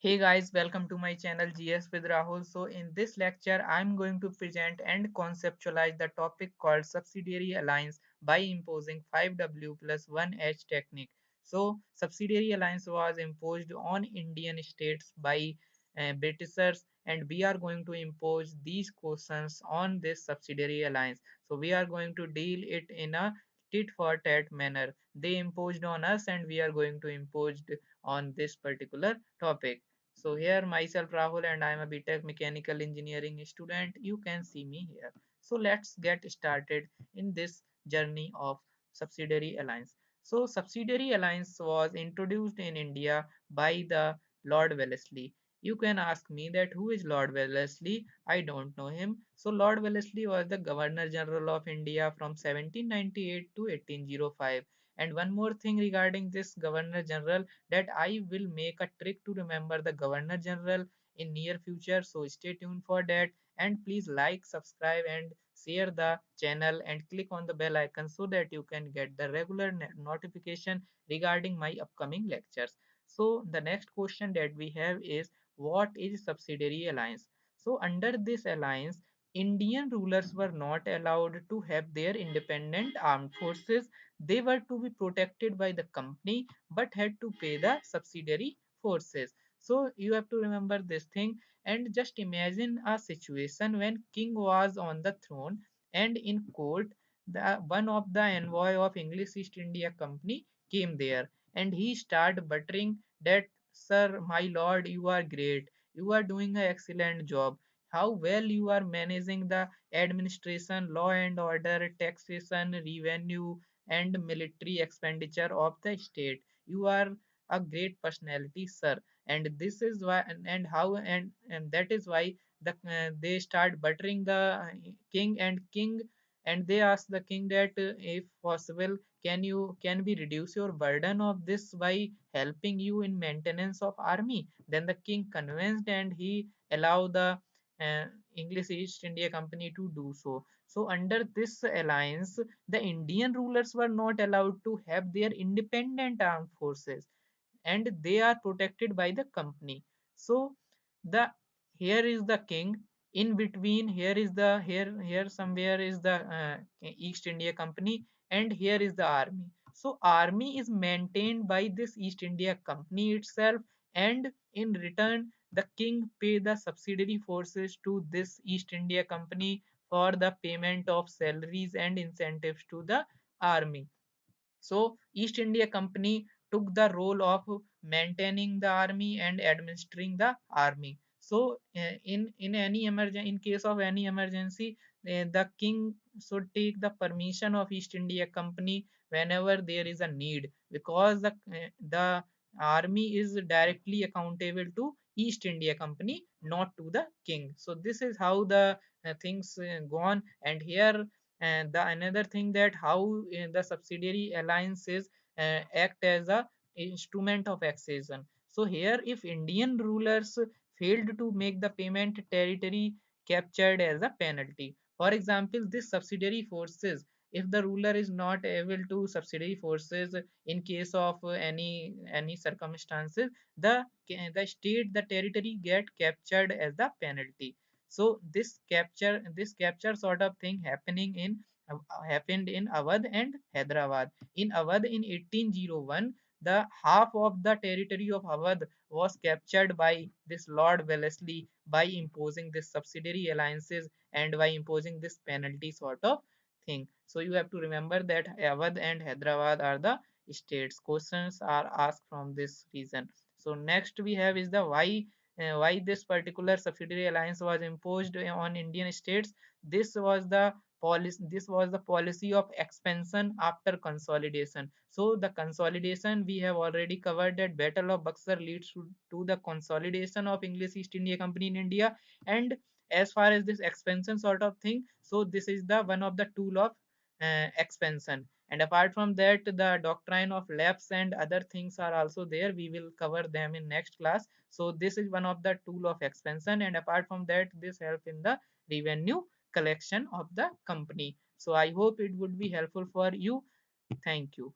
Hey guys, welcome to my channel GS with Rahul. So in this lecture, I'm going to present and conceptualize the topic called Subsidiary Alliance by imposing 5W plus 1H technique. So Subsidiary Alliance was imposed on Indian states by Britishers, and we are going to impose these questions on this Subsidiary Alliance. So we are going to deal it in a tit for tat manner. They imposed on us and we are going to impose on this particular topic. So here myself Rahul and I am a BTech mechanical engineering student. You can see me here. So let's get started in this journey of subsidiary alliance. So subsidiary alliance was introduced in India by the Lord Wellesley. You can ask me that who is Lord Wellesley? I don't know him. So Lord Wellesley was the Governor General of India from 1798 to 1805. And one more thing regarding this Governor General, that I will make a trick to remember the Governor General in near future. So stay tuned for that, and please like, subscribe and share the channel and click on the bell icon so that you can get the regular notification regarding my upcoming lectures. So the next question that we have is, what is subsidiary alliance? So under this alliance, Indian rulers were not allowed to have their independent armed forces. They were to be protected by the company but had to pay the subsidiary forces. So you have to remember this thing, and just imagine a situation when king was on the throne, and in court the one of the envoy of English East India Company came there, and he started buttering that, sir, my lord, you are great, you are doing an excellent job, how well you are managing the administration, law and order, taxation, revenue and military expenditure of the state. You are a great personality, sir. And this is why, and how, and that is why they start buttering the king, and they ask the king that if possible, can we reduce your burden of this by helping you in maintenance of army? Then the king convinced and he allowed the uh, English East India Company to do so. So under this alliance, the Indian rulers were not allowed to have their independent armed forces, and they are protected by the company. So the here is the king, in between here is the here somewhere is the East India Company, and here is the army. So army is maintained by this East India Company itself, and in return the king pay the subsidiary forces to this East India Company for the payment of salaries and incentives to the army. So East India Company took the role of maintaining the army and administering the army. So in any emergency, in case of any emergency, the king should take the permission of East India Company whenever there is a need, because the army is directly accountable to East India Company, not to the king. So this is how the things go on. And here, and the another thing, that how the subsidiary alliances act as a instrument of accession. So here, if Indian rulers failed to make the payment, territory captured as a penalty. For example, this subsidiary forces, if the ruler is not able to subsidiary forces in case of any circumstances, the state, the territory get captured as the penalty. So this capture sort of thing happened in Awadh and Hyderabad. In Awadh in 1801, the half of the territory of Awadh was captured by this Lord Wellesley by imposing this subsidiary alliances and by imposing this penalty sort of thing. So you have to remember that Awadh and Hyderabad are the states. Questions are asked from this region. So next we have is the why this particular subsidiary alliance was imposed on Indian states. This was the policy of expansion after consolidation. So the consolidation we have already covered, that Battle of Buxar leads to the consolidation of English East India Company in India. And as far as this expansion sort of thing, so this is the one of the tool of expansion. And apart from that, the doctrine of lapse and other things are also there. We will cover them in next class. So this is one of the tool of expansion, and apart from that, this help in the revenue collection of the company. So I hope it would be helpful for you. Thank you.